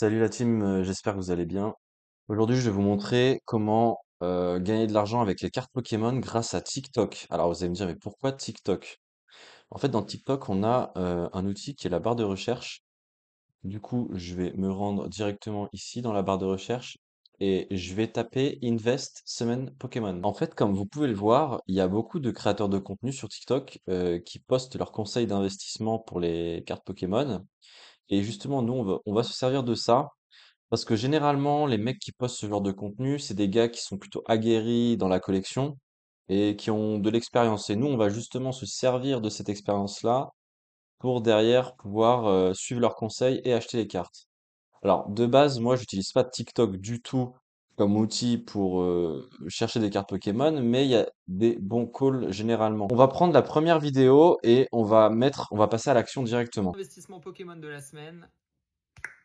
Salut la team, j'espère que vous allez bien. Aujourd'hui, je vais vous montrer comment gagner de l'argent avec les cartes Pokémon grâce à TikTok. Alors vous allez me dire, mais pourquoi TikTok? En fait, dans TikTok, on a un outil qui est la barre de recherche. Du coup, je vais me rendre directement ici dans la barre de recherche et je vais taper Invest Semaine Pokémon. En fait, comme vous pouvez le voir, il y a beaucoup de créateurs de contenu sur TikTok qui postent leurs conseils d'investissement pour les cartes Pokémon. Et justement, nous, on va se servir de ça parce que généralement, les mecs qui postent ce genre de contenu, c'est des gars qui sont plutôt aguerris dans la collection et qui ont de l'expérience. Et nous, on va justement se servir de cette expérience-là pour derrière pouvoir suivre leurs conseils et acheter les cartes. Alors, de base, moi, j'utilise pas TikTok du tout comme outil pour chercher des cartes Pokémon, mais il y a des bons calls généralement. On va prendre la première vidéo et on va passer à l'action directement. Investissement Pokémon de la semaine,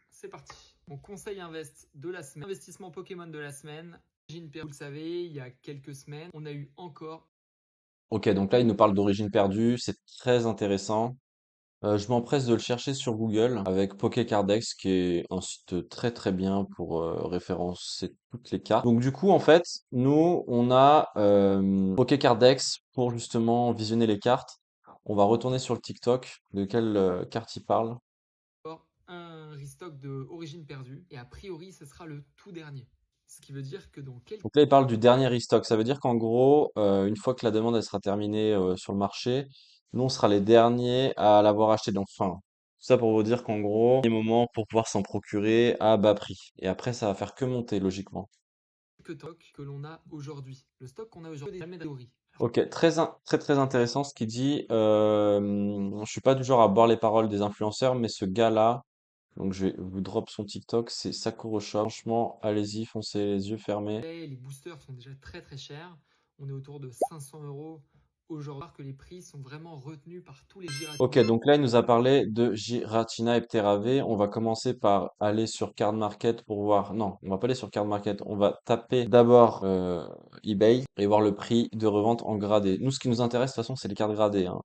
c'est parti. Mon conseil invest de la semaine. Investissement Pokémon de la semaine. Vous le savez, il y a quelques semaines, on a eu encore. Ok, donc là, il nous parle d'origine perdue, c'est très intéressant. Je m'empresse de le chercher sur Google avec Pokécardex, qui est un site très très bien pour référencer toutes les cartes. Donc du coup, en fait, nous, on a Pokécardex pour justement visionner les cartes. On va retourner sur le TikTok. De quelle carte il parle? Un restock de Origine perdue et a priori ce sera le tout dernier. Ce qui veut dire que dans quelques... Donc là, il parle du dernier restock. Ça veut dire qu'en gros, une fois que la demande elle sera terminée sur le marché, nous, on sera les derniers à l'avoir acheté. Donc, enfin, tout ça pour vous dire qu'en gros, il y a des moments pour pouvoir s'en procurer à bas prix. Et après, ça va faire que monter, logiquement. stocks que l'on a aujourd'hui. Le stock qu'on a aujourd'hui est jamais d'origine. Ok, très très intéressant ce qu'il dit. Je suis pas du genre à boire les paroles des influenceurs, mais ce gars-là, donc je vais vous drop son TikTok, c'est Sakuro Shop. Franchement, allez-y, foncez les yeux fermés. Les boosters sont déjà très très chers. On est autour de 500 € aujourd'hui. Que les prix sont vraiment retenus par tous les Ok, Giratina. donc là, il nous a parlé de Giratina et Pterave. On va commencer par aller sur Card Market pour voir. Non, on va pas aller sur Card Market. On va taper d'abord eBay et voir le prix de revente en gradé. Nous, ce qui nous intéresse, de toute façon, c'est les cartes gradées, hein.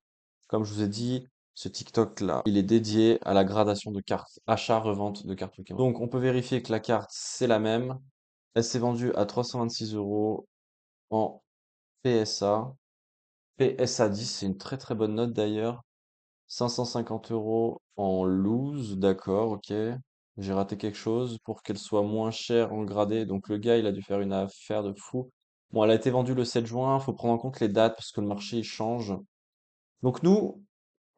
Comme je vous ai dit, ce TikTok-là, il est dédié à la gradation de cartes, achat-revente de cartes Pokémon. Donc, on peut vérifier que la carte, c'est la même. Elle s'est vendue à 326 euros en PSA. PSA 10, c'est une très très bonne note d'ailleurs. 550 € en loose, d'accord, ok. J'ai raté quelque chose pour qu'elle soit moins chère en gradé. Donc le gars, il a dû faire une affaire de fou. Bon, elle a été vendue le 7 juin, faut prendre en compte les dates parce que le marché il change. Donc nous,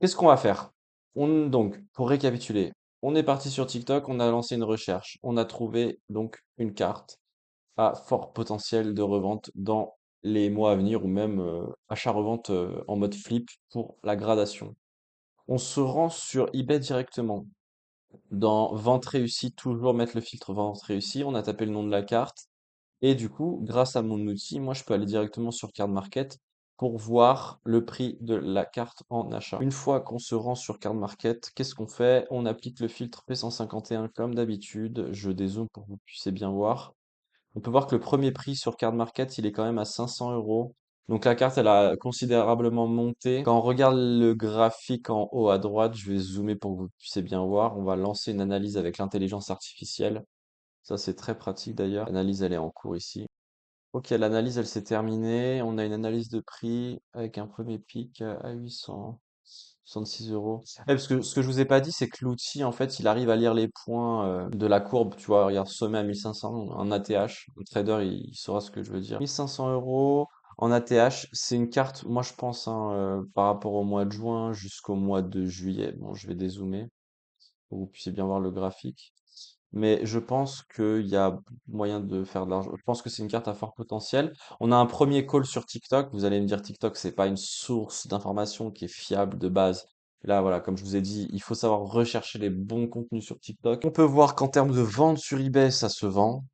qu'est-ce qu'on va faire? Donc, pour récapituler, on est parti sur TikTok, on a lancé une recherche. On a trouvé donc une carte à fort potentiel de revente dans les mois à venir ou même achat-revente en mode flip pour la gradation. On se rend sur eBay directement. Dans vente réussie, toujours mettre le filtre vente réussie. On a tapé le nom de la carte. Et du coup, grâce à mon outil, moi, je peux aller directement sur Card Market pour voir le prix de la carte en achat. Une fois qu'on se rend sur Card Market, qu'est-ce qu'on fait? On applique le filtre P151 comme d'habitude. Je dézoome pour que vous puissiez bien voir. On peut voir que le premier prix sur Card Market, il est quand même à 500 euros. Donc la carte, elle a considérablement monté. Quand on regarde le graphique en haut à droite, je vais zoomer pour que vous puissiez bien voir. On va lancer une analyse avec l'intelligence artificielle. Ça, c'est très pratique d'ailleurs. L'analyse, elle est en cours ici. Ok, l'analyse, elle s'est terminée. On a une analyse de prix avec un premier pic à 866 €. Parce que ce que je vous ai pas dit, c'est que l'outil, en fait, il arrive à lire les points de la courbe. Tu vois, regarde, sommet à 1500, un ATH. Un trader, il saura ce que je veux dire. 1500 € en ATH, c'est une carte, moi je pense, hein, par rapport au mois de juin jusqu'au mois de juillet. Bon, je vais dézoomer pour que vous puissiez bien voir le graphique. Mais je pense qu'il y a moyen de faire de l'argent. Je pense que c'est une carte à fort potentiel. On a un premier call sur TikTok. Vous allez me dire TikTok, c'est pas une source d'information qui est fiable de base. Là, voilà, comme je vous ai dit, il faut savoir rechercher les bons contenus sur TikTok. On peut voir qu'en termes de vente sur eBay, ça se vend.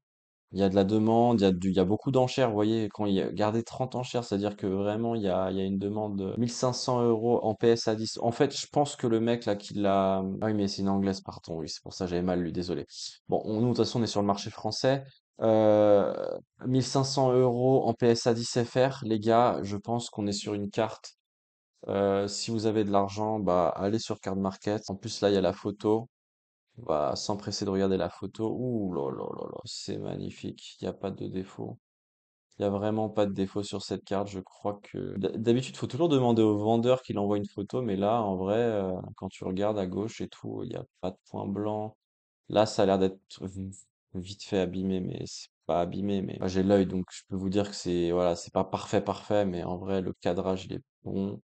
Il y a de la demande, il y a beaucoup d'enchères. Vous voyez, quand il y a gardé 30 enchères, c'est-à-dire que vraiment, il y a une demande de 1500 € en PSA 10. En fait, je pense que le mec là qui l'a. Ah oui, mais c'est une anglaise, pardon. Oui, c'est pour ça que j'avais mal lu, désolé. Bon, nous, de toute façon, on est sur le marché français. Euh, 1500 € en PSA 10 FR, les gars, je pense qu'on est sur une carte. Si vous avez de l'argent, bah, allez sur Card Market. En plus, là, il y a la photo. On va s'empresser de regarder la photo. Ouh là là là là, c'est magnifique. Il n'y a pas de défaut. Il n'y a vraiment pas de défaut sur cette carte. Je crois que d'habitude, il faut toujours demander au vendeur qu'il envoie une photo, mais là, en vrai, quand tu regardes à gauche et tout, il n'y a pas de point blanc. Là, ça a l'air d'être vite fait abîmé, mais c'est pas abîmé. Mais moi, j'ai l'œil, donc je peux vous dire que c'est voilà, c'est pas parfait, parfait, mais en vrai, le cadrage, il est bon.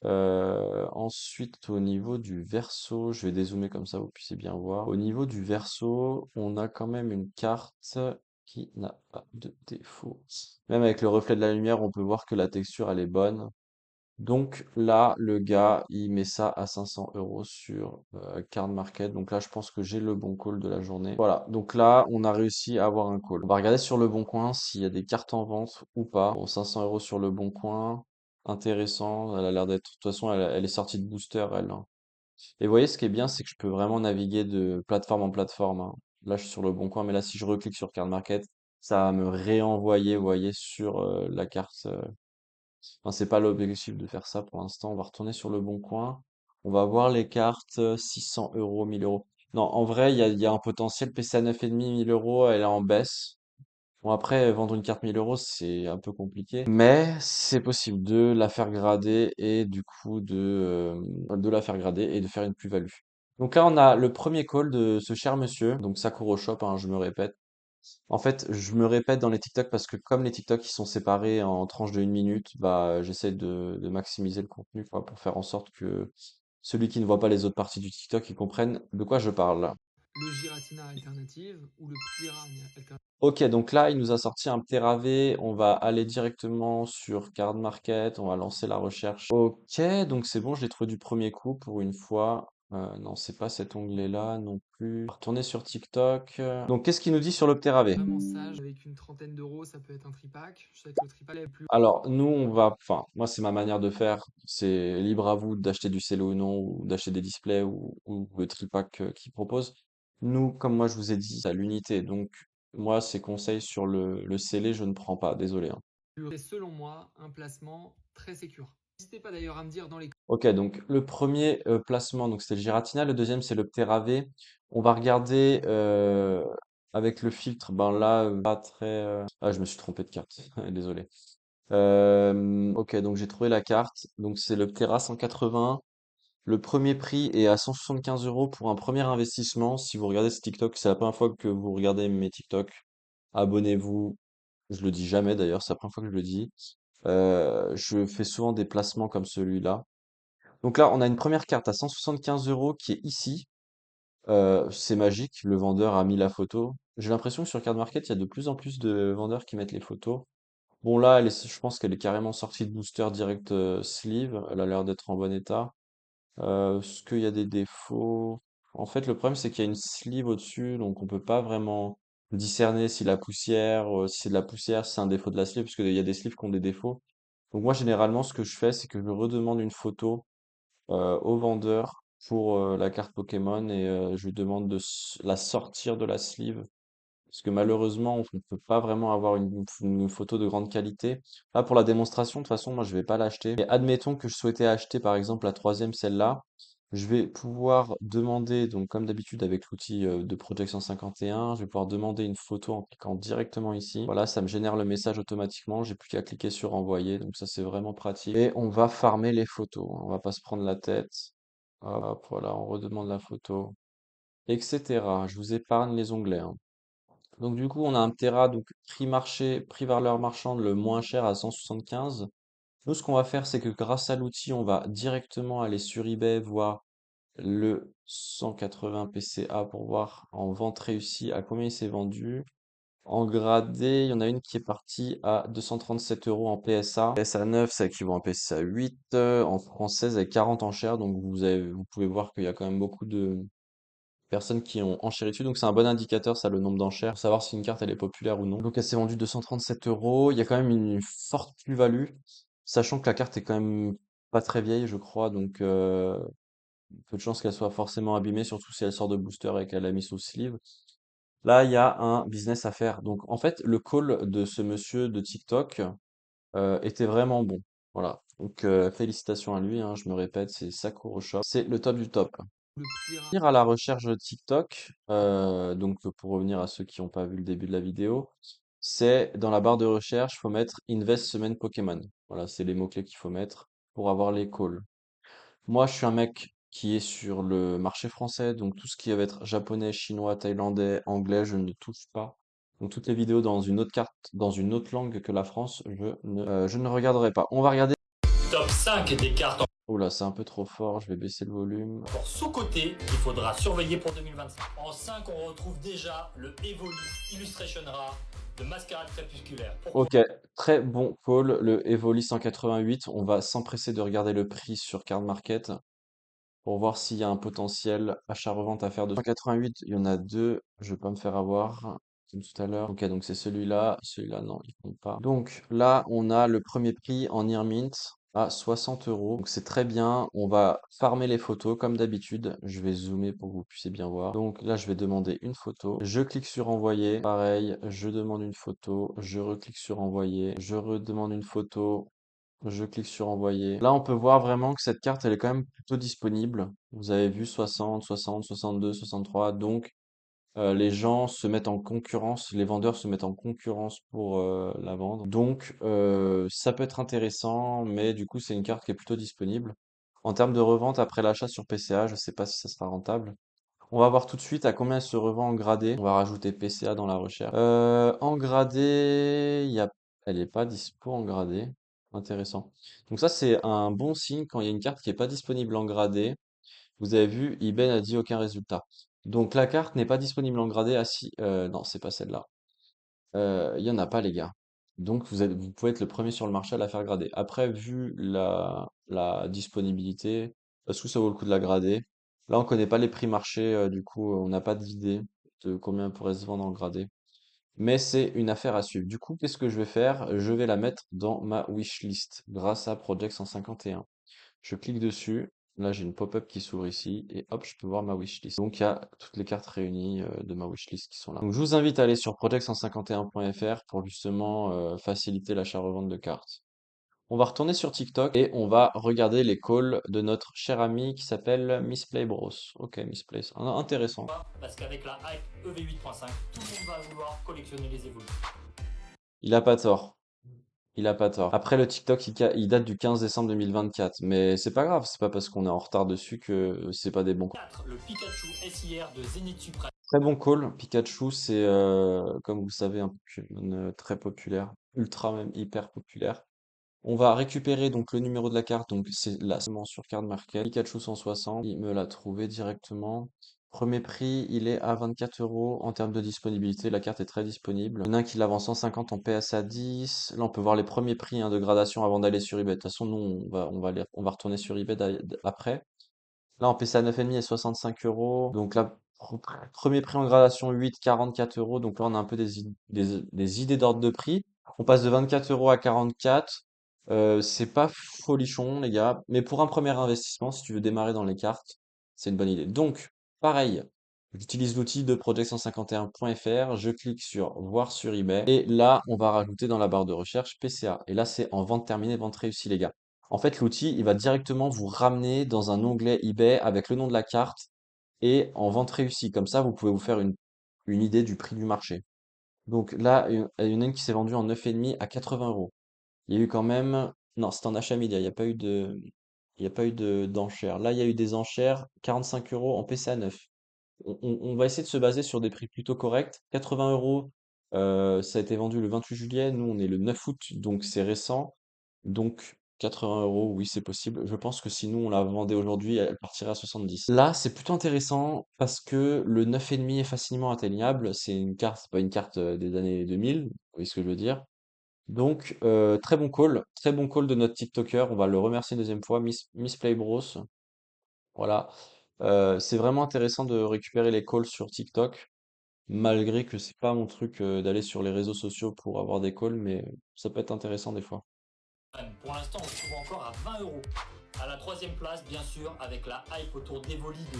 Ensuite, au niveau du verso, je vais dézoomer comme ça, vous puissiez bien voir. Au niveau du verso, on a quand même une carte qui n'a pas de défaut. Même avec le reflet de la lumière, on peut voir que la texture, elle est bonne. Donc là, le gars, il met ça à 500 euros sur Card Market. Donc là, je pense que j'ai le bon call de la journée. Voilà, donc là, on a réussi à avoir un call. On va regarder sur le bon coin s'il y a des cartes en vente ou pas. Bon, 500 euros sur le bon coin, intéressant. Elle a l'air d'être, de toute façon, elle est sortie de booster, elle, hein. Et vous voyez, ce qui est bien, c'est que je peux vraiment naviguer de plateforme en plateforme, hein. Là, je suis sur le bon coin, mais là, si je reclique sur Card Market, ça va me réenvoyer, vous voyez, sur la carte. Enfin, c'est pas l'objectif de faire ça pour l'instant. On va retourner sur le bon coin. On va voir les cartes 600 euros, 1000 euros. Non, en vrai, il y a un potentiel PCA 9,5, 1000 euros, elle est en baisse. Bon, après, vendre une carte 1000 euros, c'est un peu compliqué. Mais c'est possible de la faire grader et du coup de la faire grader et de faire une plus-value. Donc là, on a le premier call de ce cher monsieur. Donc Sakuro Shop, hein, je me répète. En fait, je me répète dans les TikTok parce que comme les TikTok ils sont séparés en tranches de 1 minute, bah j'essaie de maximiser le contenu quoi, pour faire en sorte que celui qui ne voit pas les autres parties du TikTok, il comprenne de quoi je parle. Le Giratina alternative ou le Piranha alternative. Ok, donc là, il nous a sorti un Terravé. On va aller directement sur Card Market. On va lancer la recherche. Ok, donc c'est bon, je l'ai trouvé du premier coup pour une fois. Non, c'est pas cet onglet-là non plus. On va retourner sur TikTok. Donc, qu'est-ce qu'il nous dit sur le Terravé? Vraiment sage, avec une trentaine d'euros, ça peut être un tripack. Je sais que le tripack est plus. Alors, nous, enfin, moi, c'est ma manière de faire. C'est libre à vous d'acheter du cello ou non, ou d'acheter des displays ou le tripack qu'ils proposent. Nous, comme moi, je vous ai dit, c'est à l'unité. Donc, moi, ces conseils sur le scellé, je ne prends pas. Désolé, hein. C'est selon moi un placement très sécure. N'hésitez pas d'ailleurs à me dire dans les Ok, donc le premier placement, donc c'était le Giratina. Le deuxième, c'est le Pterave. On va regarder avec le filtre. Ben là, pas très. Ah, je me suis trompé de carte. Désolé. Ok, donc j'ai trouvé la carte. Donc c'est le Ptera 180. Le premier prix est à 175 euros pour un premier investissement. Si vous regardez ce TikTok, c'est la première fois que vous regardez mes TikTok. Abonnez-vous. Je le dis jamais d'ailleurs, c'est la première fois que je le dis. Je fais souvent des placements comme celui-là. Donc là, on a une première carte à 175 euros qui est ici. C'est magique, le vendeur a mis la photo. J'ai l'impression que sur Card Market, il y a de plus en plus de vendeurs qui mettent les photos. Bon là, je pense qu'elle est carrément sortie de booster direct sleeve. Elle a l'air d'être en bon état. Est-ce qu'il y a des défauts? En fait, le problème, c'est qu'il y a une sleeve au-dessus, donc on peut pas vraiment discerner si la poussière, si c'est de la poussière, si c'est un défaut de la sleeve, parce qu'il y a des sleeves qui ont des défauts. Donc moi, généralement, ce que je fais, c'est que je redemande une photo au vendeur pour la carte Pokémon et je lui demande de la sortir de la sleeve. Parce que malheureusement, on ne peut pas vraiment avoir une photo de grande qualité. Là, pour la démonstration, de toute façon, moi, je vais pas l'acheter. Mais admettons que je souhaitais acheter, par exemple, la troisième, celle-là. Je vais pouvoir demander, donc comme d'habitude avec l'outil de Projection 51, je vais pouvoir demander une photo en cliquant directement ici. Voilà, ça me génère le message automatiquement. J'ai plus qu'à cliquer sur envoyer. Donc ça, c'est vraiment pratique. Et on va farmer les photos, hein. On va pas se prendre la tête. Hop, voilà, on redemande la photo, etc. Je vous épargne les onglets, hein. Donc du coup, on a un Tera, donc prix marché, prix valeur marchande le moins cher à 175. Nous, ce qu'on va faire, c'est que grâce à l'outil, on va directement aller sur eBay, voir le 180 PCA pour voir en vente réussie à combien il s'est vendu. En gradé, il y en a une qui est partie à 237 euros en PSA. PSA 9, ça équivaut à un PSA 8. En française, avec 40 enchères. Donc vous pouvez voir qu'il y a quand même beaucoup de personnes qui ont enchéri dessus. Donc c'est un bon indicateur, ça, le nombre d'enchères, pour savoir si une carte elle est populaire ou non. Donc elle s'est vendue 237 euros. Il y a quand même une forte plus-value, sachant que la carte est quand même pas très vieille, je crois. Donc peu de chances qu'elle soit forcément abîmée, surtout si elle sort de booster et qu'elle a mis sous sleeve. Là, il y a un business à faire. Donc en fait, le call de ce monsieur de TikTok était vraiment bon. Voilà. Donc félicitations à lui, hein, je me répète, c'est Sakuro Shop. C'est le top du top. Le prix rare. À la recherche de TikTok, donc pour revenir à ceux qui n'ont pas vu le début de la vidéo, c'est dans la barre de recherche, faut mettre Invest semaine Pokémon. Voilà, c'est les mots-clés qu'il faut mettre pour avoir les calls. Moi, je suis un mec qui est sur le marché français, donc tout ce qui va être japonais, chinois, thaïlandais, anglais, je ne touche pas. Donc toutes les vidéos dans une autre carte, dans une autre langue que la France, je ne regarderai pas. On va regarder. Top 5 des cartes Oh là, c'est un peu trop fort, je vais baisser le volume. encore sous-cotées qu'il faudra surveiller pour 2025. En 5, on retrouve déjà le Evoli Illustration Rare de Mascarade Crépusculaire. Pourquoi Ok, très bon call, le Evoli 188. On va s'empresser de regarder le prix sur Card Market pour voir s'il y a un potentiel achat-revente à faire de 188. Il y en a deux, je vais pas me faire avoir, comme tout à l'heure. Ok, donc c'est celui-là, non, il compte pas. Donc là, on a le premier prix en Near Mint à 60 euros. Donc c'est très bien. On va farmer les photos comme d'habitude. Je vais zoomer pour que vous puissiez bien voir. Donc là, je vais demander une photo. Je clique sur envoyer. Pareil, je demande une photo. Je reclique sur envoyer. Je redemande une photo. Je clique sur envoyer. Là, on peut voir vraiment que cette carte, elle est quand même plutôt disponible. Vous avez vu 60, 60, 62, 63. Donc, les gens se mettent en concurrence, les vendeurs se mettent en concurrence pour la vendre. Donc, ça peut être intéressant, mais du coup, c'est une carte qui est plutôt disponible. En termes de revente après l'achat sur PCA, je ne sais pas si ça sera rentable. On va voir tout de suite à combien elle se revend en gradé. On va rajouter PCA dans la recherche. En gradé, elle n'est pas dispo en gradé. Intéressant. Donc ça, c'est un bon signe quand il y a une carte qui n'est pas disponible en gradé. Vous avez vu, eBay n'a dit aucun résultat. Donc la carte n'est pas disponible en gradé. Ah si, non, c'est pas celle-là. Il y en a pas, les gars. Donc vous pouvez être le premier sur le marché à la faire grader. Après, vu la disponibilité, est-ce que ça vaut le coup de la grader? Là, on connaît pas les prix marché, du coup, on n'a pas d'idée de combien elle pourrait se vendre en gradé. Mais c'est une affaire à suivre. Du coup, qu'est-ce que je vais faire? Je vais la mettre dans ma wishlist grâce à Project 151. Je clique dessus. Là, j'ai une pop-up qui s'ouvre ici et hop, je peux voir ma wishlist. Donc, il y a toutes les cartes réunies de ma wishlist qui sont là. Donc, je vous invite à aller sur project151.fr pour justement faciliter l'achat-revente de cartes. On va retourner sur TikTok et on va regarder les calls de notre cher ami qui s'appelle Misplay Bros. Ok, Misplay, intéressant. Parce qu'avec la hype EV8.5, tout le monde va vouloir collectionner les évolutions. Il a pas tort. Il a pas tort. Après, le TikTok, il date du 15 décembre 2024. Mais c'est pas grave, c'est pas parce qu'on est en retard dessus que c'est pas des bons calls. 4. Le Pikachu SIR de Zenith Supreme. Très bon call. Pikachu, c'est, comme vous le savez, un Pokémon très populaire. Ultra même, hyper populaire. On va récupérer donc le numéro de la carte. Donc c'est là seulement sur Card Market. Pikachu 160. Il me l'a trouvé directement. Premier prix, il est à 24 euros en termes de disponibilité. La carte est très disponible. Il y en a un qui la vend 150 en PSA 10. Là, on peut voir les premiers prix hein, de gradation avant d'aller sur eBay. De toute façon, nous, on va retourner sur eBay après. Là, en PCA 9,5 est 65 euros. Donc là, premier prix en gradation 8, 44 euros. Donc là, on a un peu des idées d'ordre de prix. On passe de 24 euros à 44. C'est pas folichon, les gars. Mais pour un premier investissement, si tu veux démarrer dans les cartes, c'est une bonne idée. Donc, pareil, j'utilise l'outil de project151.fr. Je clique sur voir sur eBay. Et là, on va rajouter dans la barre de recherche PCA. Et là, c'est en vente terminée, vente réussie, les gars. En fait, l'outil, il va directement vous ramener dans un onglet eBay avec le nom de la carte et en vente réussie. Comme ça, vous pouvez vous faire une idée du prix du marché. Donc là, il y en a une qui s'est vendue en 9,5 à 80 euros. Il y a eu quand même... Non, c'était en achat média, il n'y a pas eu d'enchères. Là, il y a eu des enchères, 45 euros en PCA 9. On va essayer de se baser sur des prix plutôt corrects. 80 euros, ça a été vendu le 28 juillet. Nous, on est le 9 août, donc c'est récent. Donc 80 euros, oui, c'est possible. Je pense que si nous, on la vendait aujourd'hui, elle partirait à 70. Là, c'est plutôt intéressant parce que le 9,5 est facilement atteignable. C'est une carte, c'est pas une carte des années 2000, vous voyez ce que je veux dire. Donc, très bon call de notre TikToker. On va le remercier une deuxième fois, Miss Play Bros. Voilà. C'est vraiment intéressant de récupérer les calls sur TikTok, malgré que c'est pas mon truc d'aller sur les réseaux sociaux pour avoir des calls, mais ça peut être intéressant des fois. Pour l'instant, on se trouve encore à 20 euros. À la troisième place, bien sûr, avec la hype autour d'Evoli de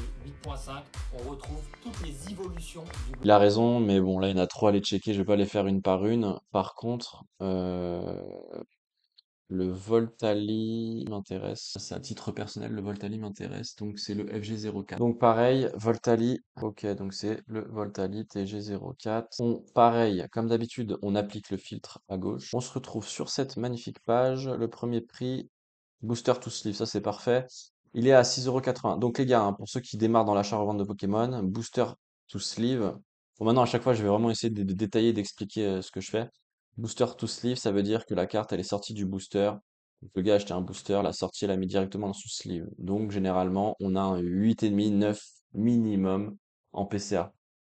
8.5, on retrouve toutes les évolutions du Il a raison, mais bon, là, il y en a trop à les checker, je vais pas les faire une par une. Par contre, Le Voltali m'intéresse. C'est à titre personnel, le Voltali m'intéresse. Donc c'est le FG04. Donc pareil, Voltali. Ok, donc c'est le Voltali TG04. Pareil, comme d'habitude, on applique le filtre à gauche. On se retrouve sur cette magnifique page. Le premier prix, Booster to Sleeve, ça c'est parfait. Il est à 6,80 €. Donc les gars, hein, pour ceux qui démarrent dans l'achat-revente de Pokémon, Booster to Sleeve. Bon, maintenant à chaque fois, je vais vraiment essayer de détailler, d'expliquer ce que je fais. Booster to Sleeve, ça veut dire que la carte, elle est sortie du booster. Donc, le gars a acheté un booster, l'a sortie, l'a mis directement dans son sleeve. Donc généralement, on a un 8,5, 9 minimum en PCA.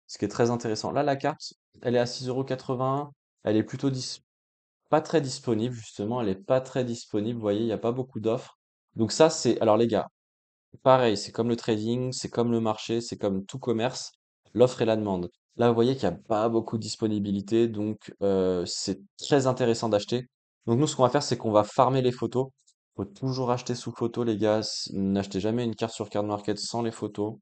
Ce qui est très intéressant. Là, la carte, elle est à 6,81 €. Elle est plutôt pas très disponible, justement. Elle est pas très disponible. Vous voyez, il n'y a pas beaucoup d'offres. Donc ça, c'est... Alors les gars, pareil, c'est comme le trading, c'est comme le marché, c'est comme tout commerce, l'offre et la demande. Là, vous voyez qu'il n'y a pas beaucoup de disponibilité, donc c'est très intéressant d'acheter. Donc nous, ce qu'on va faire, c'est qu'on va farmer les photos. Faut toujours acheter sous photo, les gars. N'achetez jamais une carte sur Card Market sans les photos.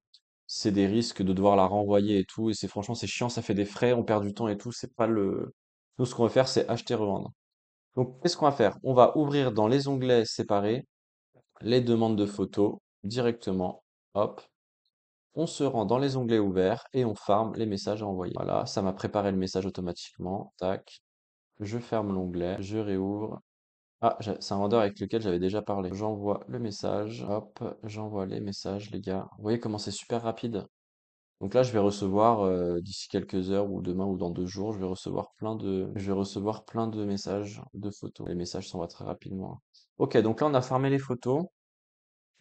C'est des risques de devoir la renvoyer et tout. Et c'est franchement, c'est chiant, ça fait des frais, on perd du temps et tout. C'est pas le. Nous, ce qu'on va faire, c'est acheter, revendre. Donc, qu'est-ce qu'on va faire? On va ouvrir dans les onglets séparés les demandes de photos directement. Hop. On se rend dans les onglets ouverts et on farme les messages à envoyer. Voilà, ça m'a préparé le message automatiquement. Tac. Je ferme l'onglet, je réouvre. Ah, c'est un vendeur avec lequel j'avais déjà parlé. J'envoie le message. Hop, j'envoie les messages, les gars. Vous voyez comment c'est super rapide? Donc là, je vais recevoir d'ici quelques heures ou demain ou dans 2 jours, je vais recevoir plein de messages, de photos. Les messages s'envoient très rapidement. Ok, donc là, on a farmé les photos.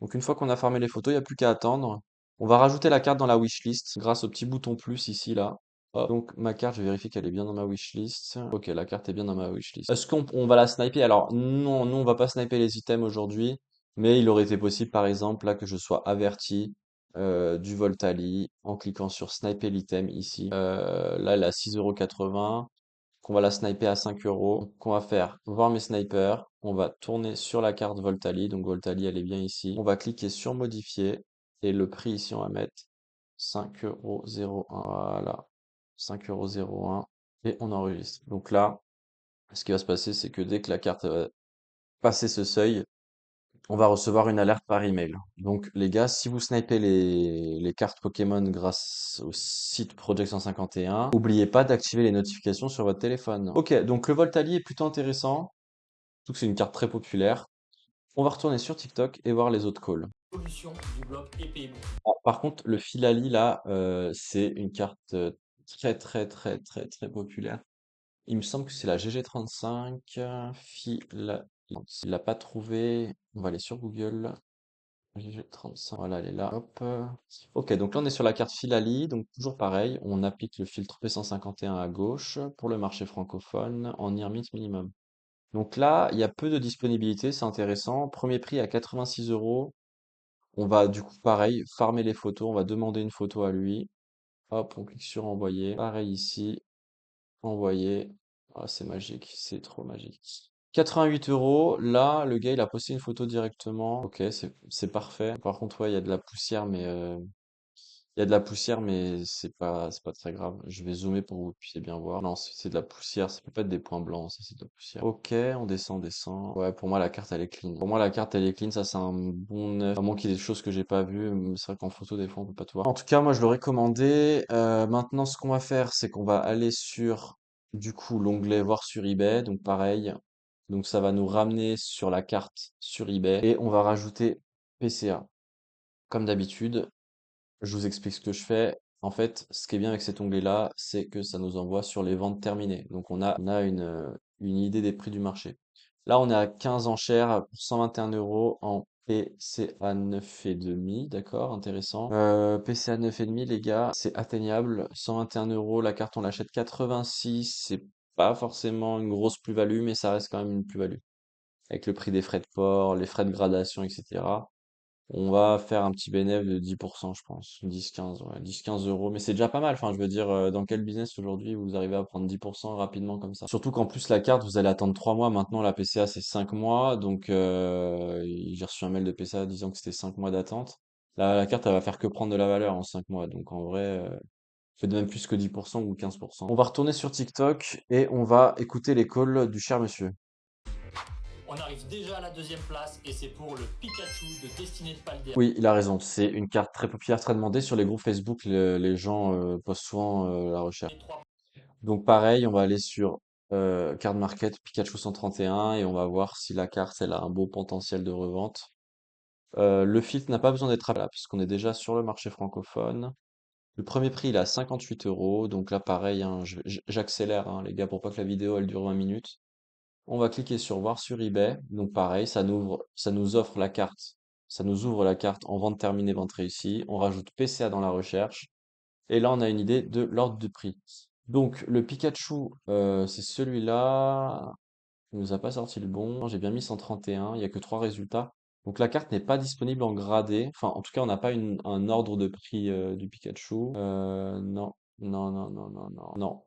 Donc une fois qu'on a farmé les photos, il n'y a plus qu'à attendre. On va rajouter la carte dans la wishlist grâce au petit bouton plus ici, là. Hop. Donc ma carte, je vérifie qu'elle est bien dans ma wishlist. Ok, la carte est bien dans ma wishlist. Est-ce qu'on va la sniper? Alors non, on va pas sniper les items aujourd'hui, mais il aurait été possible par exemple là que je sois averti du Voltali en cliquant sur sniper l'item ici. Là, elle est à 6,80 €, qu'on va la sniper à 5 €. Donc, qu'on va faire, voir mes snipers. On va tourner sur la carte Voltali. Donc Voltali, elle est bien ici. On va cliquer sur modifier. Et le prix ici, on va mettre 5,01 €. Voilà. 5,01 €. Et on enregistre. Donc là, ce qui va se passer, c'est que dès que la carte va passer ce seuil, on va recevoir une alerte par email. Donc les gars, si vous snipez les cartes Pokémon grâce au site Project 151, n'oubliez pas d'activer les notifications sur votre téléphone. Ok, donc le Voltali est plutôt intéressant, surtout que c'est une carte très populaire. On va retourner sur TikTok et voir les autres calls. Solution du bloc épée. Ah, par contre, le Filali là, c'est une carte très très très très très populaire. Il me semble que c'est la GG35. Filali. S'il l'a pas trouvé, on va aller sur Google. J'ai 35, voilà, elle est là. Hop. Ok, donc là on est sur la carte Filali, donc toujours pareil, on applique le filtre P151 à gauche pour le marché francophone en IRMIT minimum. Donc là, il y a peu de disponibilité, c'est intéressant. Premier prix à 86 €. On va du coup pareil, farmer les photos, on va demander une photo à lui. Hop, on clique sur envoyer. Pareil ici, envoyer. Ah, c'est magique, c'est trop magique. 88 €. Là, le gars, il a posté une photo directement. Ok, c'est parfait. Par contre, ouais, il y a de la poussière, mais il y a de la poussière, mais c'est pas très grave. Je vais zoomer pour que vous puissiez bien voir. Non, c'est de la poussière. Ça peut pas être des points blancs, ça, c'est de la poussière. Ok, on descend, on descend. Ouais, pour moi, la carte, elle est clean. Pour moi, la carte, elle est clean. Ça, c'est un bon neuf. À moins qu'il y ait des choses que j'ai pas vues. Mais c'est vrai qu'en photo, des fois, on peut pas tout voir. En tout cas, moi, je l'aurais commandé. Maintenant, ce qu'on va faire, c'est qu'on va aller sur, du coup, l'onglet voir sur eBay. Donc, pareil. Donc, ça va nous ramener sur la carte sur eBay. Et on va rajouter PCA. Comme d'habitude, je vous explique ce que je fais. En fait, ce qui est bien avec cet onglet-là, c'est que ça nous envoie sur les ventes terminées. Donc on a une idée des prix du marché. Là, on est à 15 enchères pour 121 € en PCA 9,5. D'accord, intéressant. PCA 9,5, les gars, c'est atteignable. 121 €, la carte, on l'achète 86. C'est pas forcément une grosse plus-value, mais ça reste quand même une plus-value. Avec le prix des frais de port, les frais de gradation, etc. On va faire un petit bénéfice de 10%, je pense. 10-15, ouais, 10-15 €. Mais c'est déjà pas mal. Enfin, je veux dire, dans quel business aujourd'hui vous arrivez à prendre 10% rapidement comme ça? Surtout qu'en plus, la carte, vous allez attendre 3 mois. Maintenant, la PCA, c'est 5 mois. Donc, j'ai reçu un mail de PCA disant que c'était 5 mois d'attente. La carte, elle va faire que prendre de la valeur en 5 mois. Donc, en vrai, faites même plus que 10% ou 15%. On va retourner sur TikTok et on va écouter les calls du cher monsieur. On arrive déjà à la deuxième place et c'est pour le Pikachu de Destinée de Paldea. Oui, il a raison. C'est une carte très populaire, très demandée sur les groupes Facebook. Les gens postent souvent la recherche. Les trois Donc pareil, on va aller sur Card Market Pikachu 131 et on va voir si la carte elle a un beau potentiel de revente. Le filtre n'a pas besoin d'être là puisqu'on est déjà sur le marché francophone. Le premier prix il est à 58 euros. Donc là pareil, hein, j'accélère hein, les gars pour pas que la vidéo elle dure 20 minutes. On va cliquer sur voir sur eBay. Donc pareil, ça nous offre la carte. Ça nous ouvre la carte en vente terminée, vente réussie. On rajoute PCA dans la recherche. Et là, on a une idée de l'ordre de prix. Donc, le Pikachu, c'est celui-là. Il nous a pas sorti le bon. J'ai bien mis 131. Il n'y a que trois résultats. Donc, la carte n'est pas disponible en gradé. Enfin, en tout cas, on n'a pas un ordre de prix du Pikachu. Non, non, non, non, non, non, non.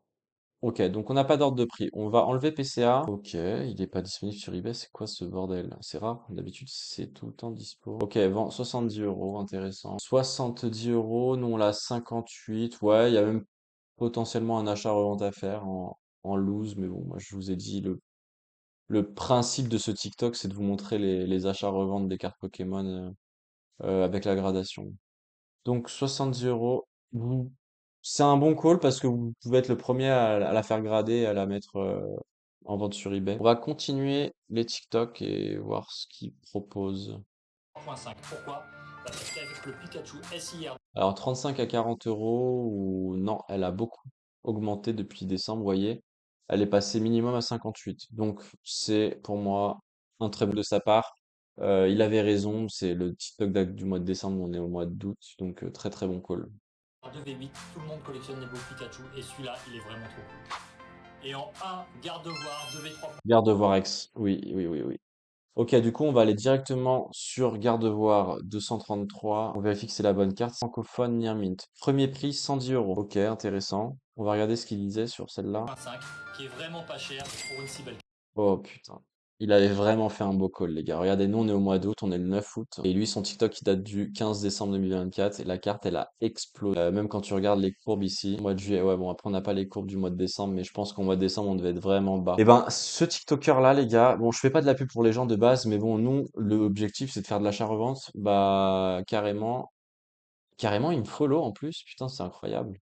Ok, donc on n'a pas d'ordre de prix. On va enlever PCA. Ok, il n'est pas disponible sur eBay. C'est quoi ce bordel? C'est rare. D'habitude, c'est tout le temps dispo. Ok, vend 70 euros. Intéressant. 70 euros. Nous, on l'a 58. Ouais, il y a même potentiellement un achat-revente à faire en loose. Mais bon, moi, je vous ai dit, le principe de ce TikTok, c'est de vous montrer les achats-reventes des cartes Pokémon avec la gradation. Donc 70 euros. C'est un bon call parce que vous pouvez être le premier à la faire grader, à la mettre en vente sur eBay. On va continuer les TikTok et voir ce qu'ils proposent. 3.5. Pourquoi? Bah, parce qu'avec le Pikachu SIR Alors 35 à 40 euros ou non, elle a beaucoup augmenté depuis décembre, vous voyez. Elle est passée minimum à 58. Donc c'est pour moi un très bon de sa part. Il avait raison, c'est le TikTok du mois de décembre, on est au mois d'août, donc très très bon call. 2v8, tout le monde collectionne les beaux Pikachu et celui-là, il est vraiment trop cool. Et en 1, Gardevoir, 2v3. Gardevoir X, oui, oui, oui, oui. Ok, du coup, on va aller directement sur Gardevoir 233. On vérifie que c'est la bonne carte. Francophone Nearmint. Premier prix, 110 euros. Ok, intéressant. On va regarder ce qu'il disait sur celle-là. 5, qui est vraiment pas cher pour une si belle. Oh putain. Il avait vraiment fait un beau call, les gars. Regardez, nous, on est au mois d'août, on est le 9 août. Et lui, son TikTok, il date du 15 décembre 2024. Et la carte, elle a explosé. Même quand tu regardes les courbes ici, mois de juillet, ouais, bon, après, on n'a pas les courbes du mois de décembre, mais je pense qu'au mois de décembre, on devait être vraiment bas. Et ben, ce TikToker-là, les gars, bon, je fais pas de la pub pour les gens de base, mais bon, nous, l'objectif, c'est de faire de l'achat-revente. Bah, carrément, il me follow en plus. Putain, c'est incroyable.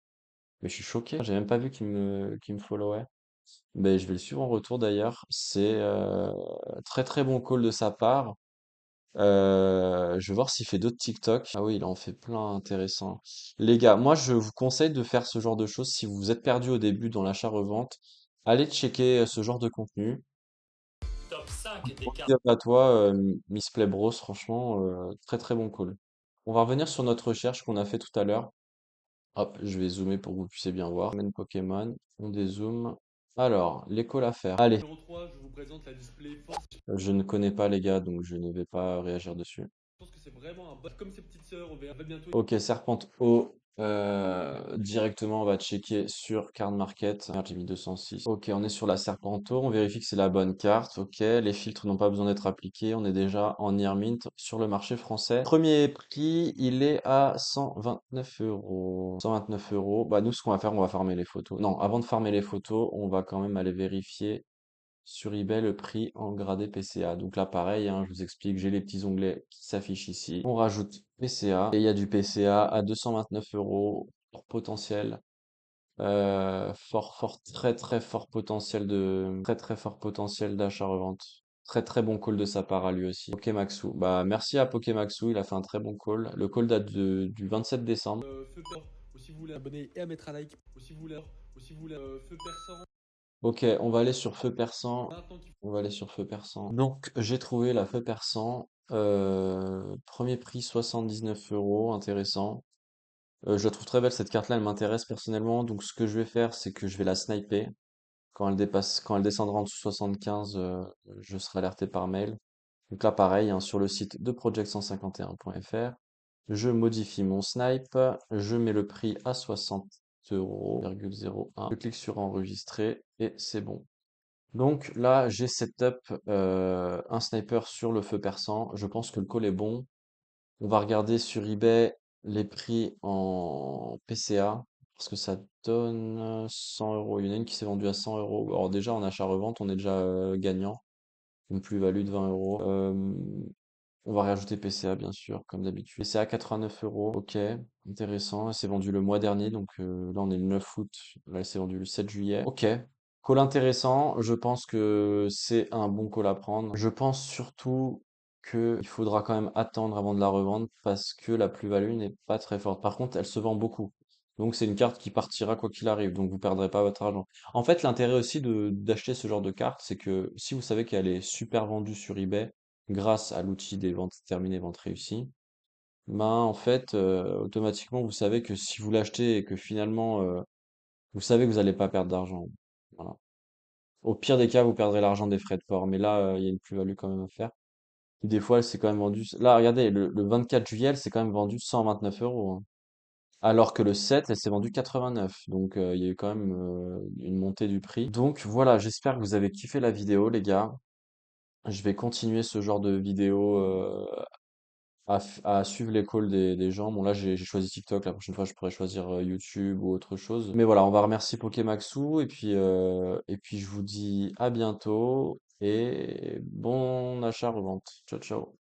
Mais je suis choqué. J'ai même pas vu qu'il me followait. Ben, je vais le suivre en retour d'ailleurs. C'est très très bon call de sa part. Je vais voir s'il fait d'autres TikTok. Ah oui, il en fait plein intéressant. Les gars, moi je vous conseille de faire ce genre de choses si vous êtes perdu au début dans l'achat-revente. Allez checker ce genre de contenu. Top 5 des Gros cartes. big up à toi, Miss Play Bros, franchement, très très bon call. On va revenir sur notre recherche qu'on a fait tout à l'heure. Hop, je vais zoomer pour que vous puissiez bien voir. Domaine Pokémon, on dézoome. Alors, les calls à faire. Allez. Numéro 3, je vous présente la display force. Je ne connais pas les gars, donc je ne vais pas réagir dessus. Je pense que c'est vraiment un bot. Comme ses petites sœurs, on va bientôt. Ok, Serpente O. Directement, on va checker sur Card Market. Merde, j'ai mis 206. Ok, on est sur la Serpento. On vérifie que c'est la bonne carte. Ok, les filtres n'ont pas besoin d'être appliqués. On est déjà en Near Mint sur le marché français. Premier prix, il est à 129 euros. 129 euros. Bah, nous, ce qu'on va faire, on va farmer les photos. Non, avant de farmer les photos, on va quand même aller vérifier sur eBay le prix en gradé PCA. Donc là, pareil, hein, je vous explique, j'ai les petits onglets qui s'affichent ici. On rajoute PCA et il y a du PCA à 229 euros pour potentiel. Très très fort potentiel très très fort potentiel d'achat-revente. Très très bon call de sa part à lui aussi. Pokemaxu. Bah merci à Pokemaxu, il a fait un très bon call. Le call date du 27 décembre. Feu per... Aussi vous voulez abonner et à mettre un like. Aussi vous voulez feu perçant. Ok, on va aller sur feu perçant. Maintenant qu'il On va aller sur feu perçant. Donc, j'ai trouvé la feu perçant. Premier prix 79 euros, intéressant. Je la trouve très belle cette carte-là, elle m'intéresse personnellement. Donc, ce que je vais faire, c'est que je vais la sniper. Quand elle descendra en dessous de 75, je serai alerté par mail. Donc là, pareil, hein, sur le site de project151.fr, je modifie mon snipe, je mets le prix à 60 euros, 0,01. Je clique sur enregistrer et c'est bon. Donc là, j'ai setup un sniper sur le feu perçant. Je pense que le call est bon. On va regarder sur eBay les prix en PCA parce que ça donne 100 euros. Il y en a une qui s'est vendue à 100 euros. Alors déjà en achat-revente, on est déjà gagnant. une plus-value de 20 euros. On va rajouter PCA, bien sûr, comme d'habitude. PCA 89 euros, ok, intéressant. C'est vendu le mois dernier, donc là, on est le 9 août. Là, c'est vendu le 7 juillet. Ok, call intéressant. Je pense que c'est un bon call à prendre. Je pense surtout qu'il faudra quand même attendre avant de la revendre parce que la plus-value n'est pas très forte. Par contre, elle se vend beaucoup. Donc, c'est une carte qui partira quoi qu'il arrive. Donc, vous perdrez pas votre argent. En fait, l'intérêt aussi d'acheter ce genre de carte, c'est que si vous savez qu'elle est super vendue sur eBay, grâce à l'outil des ventes terminées, ventes réussies, ben en fait, automatiquement, vous savez que si vous l'achetez et que finalement, vous savez que vous n'allez pas perdre d'argent. Voilà. Au pire des cas, vous perdrez l'argent des frais de port, mais là, il y a une plus-value quand même à faire. Des fois, elle s'est quand même vendue. Là, regardez, le 24 juillet, elle s'est quand même vendue 129 euros, hein. Alors que le 7, elle s'est vendue 89. Donc, il y a eu quand même une montée du prix. Donc, voilà, j'espère que vous avez kiffé la vidéo, les gars. Je vais continuer ce genre de vidéo à suivre les calls des gens. Bon, là, j'ai choisi TikTok. La prochaine fois, je pourrais choisir YouTube ou autre chose. Mais voilà, on va remercier Pokémaxou. Et puis, je vous dis à bientôt et bon achat-revente. Ciao, ciao.